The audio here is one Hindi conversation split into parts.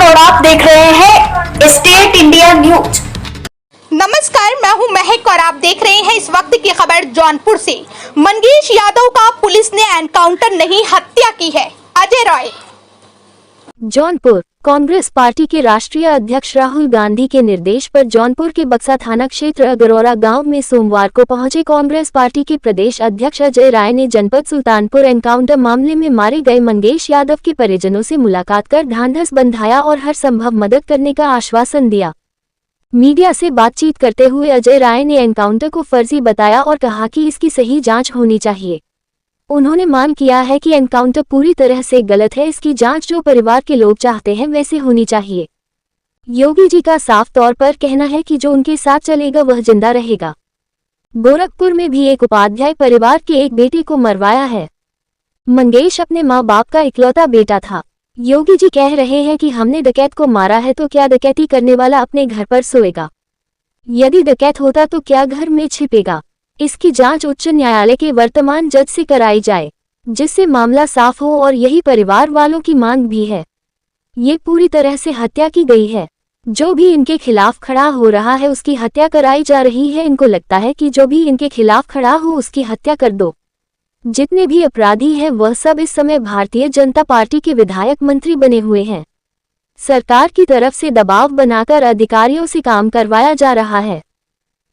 और आप देख रहे हैं स्टेट इंडिया न्यूज। नमस्कार, मैं हूं महक और आप देख रहे हैं इस वक्त की खबर जौनपुर से। मंगेश यादव का पुलिस ने एनकाउंटर नहीं हत्या की है। अजय राय। जौनपुर कांग्रेस पार्टी के राष्ट्रीय अध्यक्ष राहुल गांधी के निर्देश पर जौनपुर के बक्सा थाना क्षेत्र अगरौरा गांव में सोमवार को पहुंचे कांग्रेस पार्टी के प्रदेश अध्यक्ष अजय राय ने जनपद सुल्तानपुर एनकाउंटर मामले में मारे गए मंगेश यादव के परिजनों से मुलाकात कर ढांढस बंधाया और हर संभव मदद करने का आश्वासन दिया। मीडिया से बातचीत करते हुए अजय राय ने एनकाउंटर को फर्जी बताया और कहा कि इसकी सही जांच होनी चाहिए। उन्होंने मांग किया है कि एनकाउंटर पूरी तरह से गलत है, इसकी जांच जो परिवार के लोग चाहते हैं वैसे होनी चाहिए। योगी जी का साफ तौर पर कहना है कि जो उनके साथ चलेगा वह जिंदा रहेगा। गोरखपुर में भी एक उपाध्याय परिवार के एक बेटे को मरवाया है। मंगेश अपने माँ बाप का इकलौता बेटा था। योगी जी कह रहे हैं कि हमने डकैत को मारा है तो क्या डकैती करने वाला अपने घर पर सोएगा? यदि डकैत होता तो क्या घर में छिपेगा? इसकी जांच उच्च न्यायालय के वर्तमान जज से कराई जाए, जिससे मामला साफ हो, और यही परिवार वालों की मांग भी है। ये पूरी तरह से हत्या की गई है। जो भी इनके खिलाफ खड़ा हो रहा है उसकी हत्या कराई जा रही है। इनको लगता है कि जो भी इनके खिलाफ खड़ा हो उसकी हत्या कर दो। जितने भी अपराधी हैं वह सब इस समय भारतीय जनता पार्टी के विधायक मंत्री बने हुए हैं। सरकार की तरफ से दबाव बनाकर अधिकारियों से काम करवाया जा रहा है।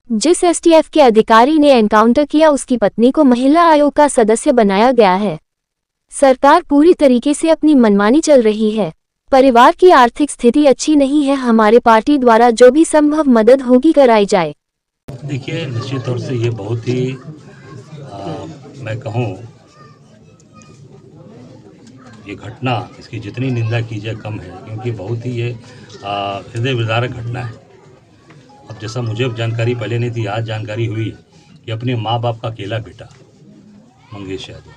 जिस एसटीएफ के अधिकारी ने एनकाउंटर किया उसकी पत्नी को महिला आयोग का सदस्य बनाया गया है। सरकार पूरी तरीके से अपनी मनमानी चल रही है। परिवार की आर्थिक स्थिति अच्छी नहीं है। हमारे पार्टी द्वारा जो भी संभव मदद होगी कराई जाए। देखिए, निश्चित तौर से ये बहुत ही मैं कहूँ ये घटना, इसकी जितनी निंदा की जाए कम है, क्योंकि बहुत ही ये हृदय विदारक घटना है। अब जैसा मुझे जानकारी पहले नहीं थी, आज जानकारी हुई कि अपने माँ बाप का अकेला बेटा मंगेश यादव,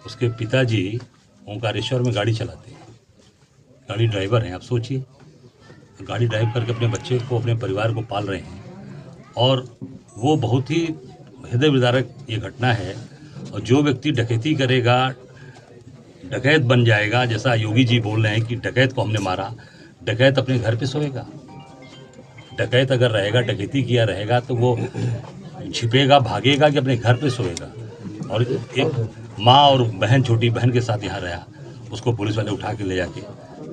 उसके पिताजी ओंकारेश्वर में गाड़ी चलाते हैं, गाड़ी ड्राइवर हैं। आप सोचिए, गाड़ी ड्राइव करके अपने बच्चे को, अपने परिवार को पाल रहे हैं, और वो बहुत ही हृदय विदारक ये घटना है। और जो व्यक्ति डकैती करेगा, डकैत बन जाएगा, जैसा योगी जी बोल रहे हैं कि डकैत को हमने मारा, डकैत अपने घर पे सोएगा। डकैत अगर रहेगा, डकैती किया रहेगा, तो वो छिपेगा, भागेगा कि अपने घर पे सोएगा? और एक माँ और बहन, छोटी बहन के साथ यहाँ रहा, उसको पुलिस वाले उठा के ले जाके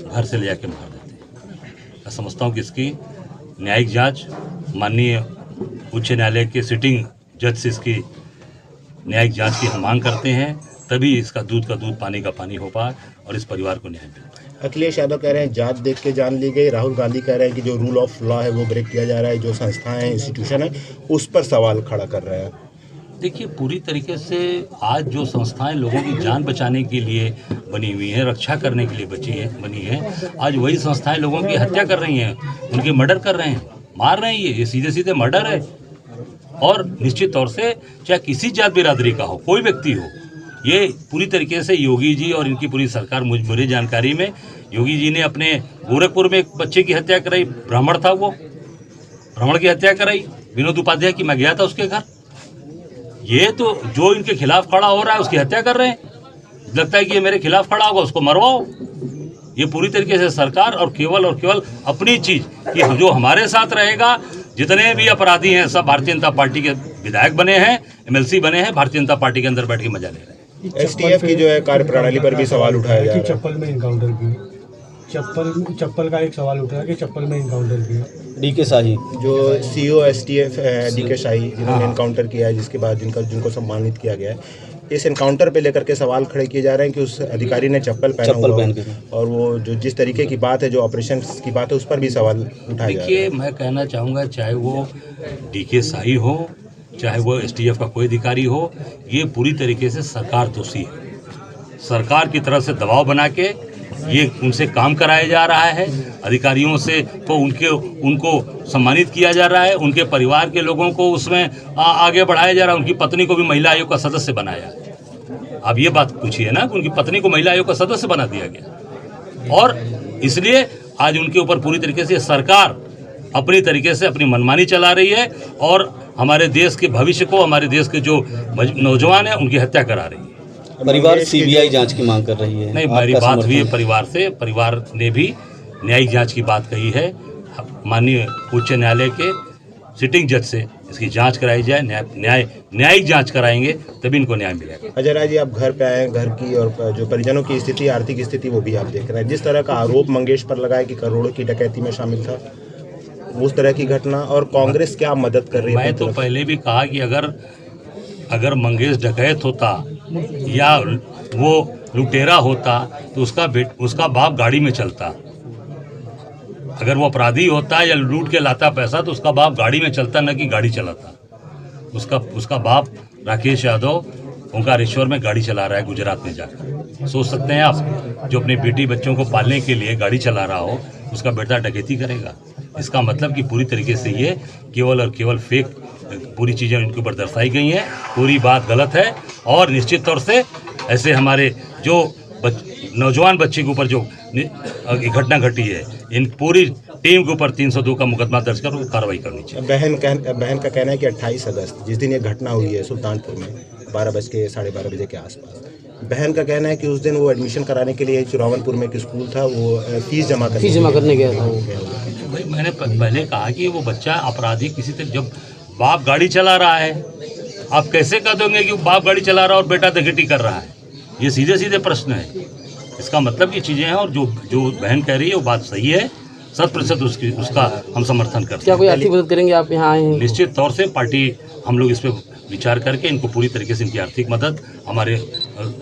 घर से ले जाके मार देते हैं। मैं समझता हूँ कि इसकी न्यायिक जांच माननीय उच्च न्यायालय के सिटिंग जज से इसकी न्यायिक जांच की हम मांग करते हैं, तभी इसका दूध का दूध, पानी का पानी हो पाए और इस परिवार को न्याय मिल पाए। अखिलेश यादव कह रहे हैं जांच देख के जान ली गई। राहुल गांधी कह रहे हैं कि जो रूल ऑफ लॉ है वो ब्रेक किया जा रहा है, जो संस्थाएं हैं, इंस्टीट्यूशन है, उस पर सवाल खड़ा कर रहे हैं। देखिए, पूरी तरीके से आज जो संस्थाएं लोगों की जान बचाने के लिए बनी हुई हैं, रक्षा करने के लिए बनी हैं, आज वही संस्थाएं लोगों की हत्या कर रही हैं, उनके मर्डर कर रहे हैं, मार रहे हैं। ये सीधे सीधे मर्डर है। और निश्चित तौर से चाहे किसी जात बिरादरी का हो, कोई व्यक्ति हो, ये पूरी तरीके से योगी जी और इनकी पूरी सरकार, मुझे जानकारी में योगी जी ने अपने गोरखपुर में एक बच्चे की हत्या कराई, ब्राह्मण था, वो ब्राह्मण की हत्या कराई, विनोद उपाध्याय की। मैं गया था उसके घर। ये तो जो इनके खिलाफ खड़ा हो रहा है उसकी हत्या कर रहे हैं। लगता है कि ये मेरे खिलाफ खड़ा होगा, उसको मरवाओ। ये पूरी तरीके से सरकार और केवल अपनी चीज कि जो हमारे साथ रहेगा, जितने भी अपराधी हैं सब भारतीय जनता पार्टी के विधायक बने हैं, एमएलसी बने हैं, भारतीय जनता पार्टी के अंदर बैठ के मजा ले रहे हैं। एसटीएफ की जो है कार्यप्रणाली पर भी सवाल उठाया जा रहा है। चप्पल में इनकाउंटर किया, चप्पल का एक सवाल उठा है कि चप्पल में इनकाउंटर किया। डीके शाही जो सीईओ एसटीएफ है, डीके शाही, जिन्होंने इनकाउंटर किया है, जिसके बाद जिनको सम्मानित किया गया है, इस एनकाउंटर पे लेकर के सवाल खड़े किए जा रहे हैं कि उस अधिकारी ने चप्पल पहना हुआ, और वो जो जिस तरीके की बात है, जो ऑपरेशन की बात है, उस पर भी सवाल उठाया जा रहा है। देखिए, मैं कहना चाहूँगा, चाहे वो डीके शाही हो, चाहे वो एसटीएफ का कोई अधिकारी हो, ये पूरी तरीके से सरकार दोषी है। सरकार की तरफ से दबाव बना के ये उनसे काम कराया जा रहा है। अधिकारियों से तो उनको सम्मानित किया जा रहा है, उनके परिवार के लोगों को उसमें आगे बढ़ाया जा रहा है। उनकी पत्नी को भी महिला आयोग का सदस्य बनाया है। अब ये बात पूछिए ना कि उनकी पत्नी को महिला आयोग का सदस्य बना दिया गया, और इसलिए आज उनके ऊपर पूरी तरीके से सरकार अपनी तरीके से अपनी मनमानी चला रही है, और हमारे देश के भविष्य को, हमारे देश के जो नौजवान हैं उनकी हत्या करा रही है। परिवार सीबीआई जांच की मांग कर रही है। नहीं, मेरी बात हुई है परिवार से, परिवार ने भी न्यायिक जांच की बात कही है। माननीय उच्च न्यायालय के सिटिंग जज से इसकी जांच कराई जाए, न्यायिक जांच कराएंगे तभी इनको न्याय मिलेगा। अजय राय जी, आप घर पे आए, घर की और जो परिजनों की स्थिति, आर्थिक स्थिति वो भी आप देख रहे हैं। जिस तरह का आरोप मंगेश पर लगाया कि करोड़ों की डकैती में शामिल था, उस तरह की घटना, और कांग्रेस क्या मदद कर रही है? मैं तो पहले भी कहा कि अगर मंगेश डकैत होता या वो लुटेरा होता तो उसका बाप गाड़ी में चलता। अगर वो अपराधी होता या लूट के लाता पैसा तो उसका बाप गाड़ी में चलता, न कि गाड़ी चलाता। उसका बाप राकेश यादव ओंकारेश्वर में गाड़ी चला रहा है गुजरात में जाकर। सोच सकते हैं आप, जो अपने बेटी बच्चों को पालने के लिए गाड़ी चला रहा हो, उसका बेटा डकैती करेगा। इसका मतलब कि पूरी तरीके से ये केवल और केवल फेक पूरी चीज़ें उनके ऊपर दर्शाई गई हैं। पूरी बात गलत है और निश्चित तौर से ऐसे हमारे जो नौजवान बच्चे के ऊपर जो घटना घटी है, इन पूरी टीम के ऊपर 302 का मुकदमा दर्ज कर कार्रवाई करनी चाहिए। बहन का कहना है कि 28 अगस्त जिस दिन ये घटना हुई है सुल्तानपुर में 12 बजे के आसपास, बहन का कहना है कि उस दिन वो एडमिशन कराने के लिए चुरावनपुर में एक स्कूल था, वो फीस जमा करने गया था। भाई मैंने पहले कहा कि वो बच्चा अपराधी किसी तरह, जब बाप गाड़ी चला रहा है, आप कैसे कह दोगे कि बाप गाड़ी चला रहा है और बेटा डकैती कर रहा है? ये सीधे सीधे प्रश्न है। इसका मतलब ये चीज़ें हैं, और जो बहन कह रही है वो बात सही है, 100% उसका हम समर्थन करते हैं। क्या कोई आर्थिक मदद करेंगे आप यहाँ आए हैं? निश्चित तौर से पार्टी, हम लोग इस पर विचार करके इनको पूरी तरीके से इनकी आर्थिक मदद, हमारे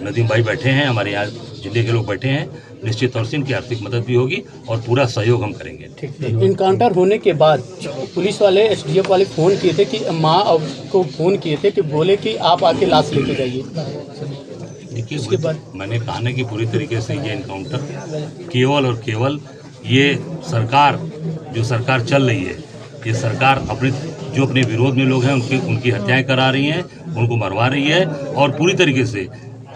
नदीम भाई बैठे हैं, हमारे यहाँ जिले के लोग बैठे हैं, निश्चित तौर से इनकी आर्थिक मदद भी होगी और पूरा सहयोग हम करेंगे। ठीक। इनकाउंटर होने के बाद पुलिस वाले, एसडीएफ वाले फ़ोन किए थे कि माँ को फ़ोन किए थे कि बोले कि आप आके लाश लेके जाइए। देखिए, उसके बाद मैंने कहा ना कि पूरी तरीके से ये इनकाउंटर केवल और केवल ये सरकार चल रही है, ये सरकार अपने विरोध में लोग हैं उनकी हत्याएं करा रही हैं, उनको मरवा रही है और पूरी तरीके से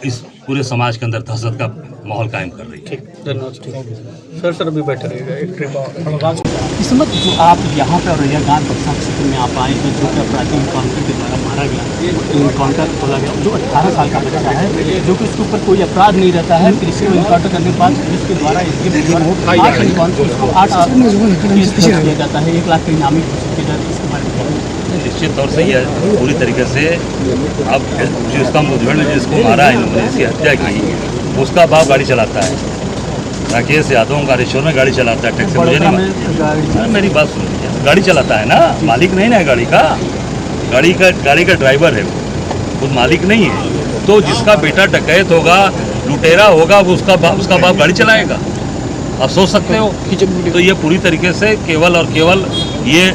इस पूरे समाज के अंदर दहशत का माहौल कायम कर रही है। ठीक, धन्यवाद सर अभी बैठे रहेगा एक ट्रिप। इस वक्त जो आप यहाँ पे और गांव बक्सा क्षेत्र में आप आए हैं, जो कि अपराधी इनकाउंटर के द्वारा मारा गया, इनकाउंटर खोला गया, जो 18 साल का बच्चा है, जो कि उसके ऊपर कोई अपराध नहीं रहता है, फिर इसको इनकाउंटर करने के बाद पुलिस के द्वारा इसको 8 किया जाता है, 1 लाख का इनामी घोषित किया जाता है। इसके बारे में निश्चित तौर से यह पूरी तरीके से अब जिसका मुठभेड़ में जिसको मारा है, इन्होंने जिसकी हत्या की, उसका बाप गाड़ी चलाता है। राकेश यादव ओंकारेश्वर में गाड़ी चलाता है, टैक्सी। मुझे नहीं, मेरी बात सुनिए, गाड़ी चलाता है ना, मालिक नहीं ना है गाड़ी का ड्राइवर है, वो मालिक नहीं है। तो जिसका बेटा डकैत होगा, लुटेरा होगा, वो उसका बाप गाड़ी चलाएगा? आप सोच सकते हो। तो ये पूरी तरीके से केवल और केवल ये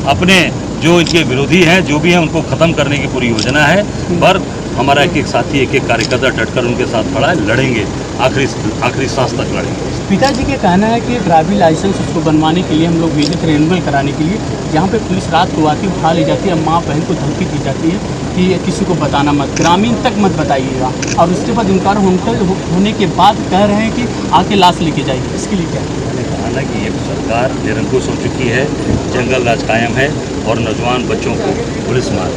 अपने जो इनके विरोधी हैं, जो भी हैं, उनको ख़त्म करने की पूरी योजना है। पर हमारा एक साथी, एक कार्यकर्ता डटकर उनके साथ खड़ा है, लड़ेंगे, आखिरी सांस तक लड़ेंगे। पिताजी का कहना है कि ड्राइविंग लाइसेंस उसको बनवाने के लिए हम लोग भेजे थे, रिन्यूअल कराने के लिए, जहाँ पे पुलिस रात को आती उठा ले जाती है, माँ बहन को धमकी दी जाती है कि किसी को बताना मत, ग्रामीण तक मत बताइएगा, और उसके बाद इनकार होने के बाद कह रहे हैं कि आके लाश लेके जाइए। इसके लिए क्या है? हालांकि ये सरकार निरंकुश हो चुकी है, जंगल राज कायम है और नौजवान बच्चों को पुलिस मार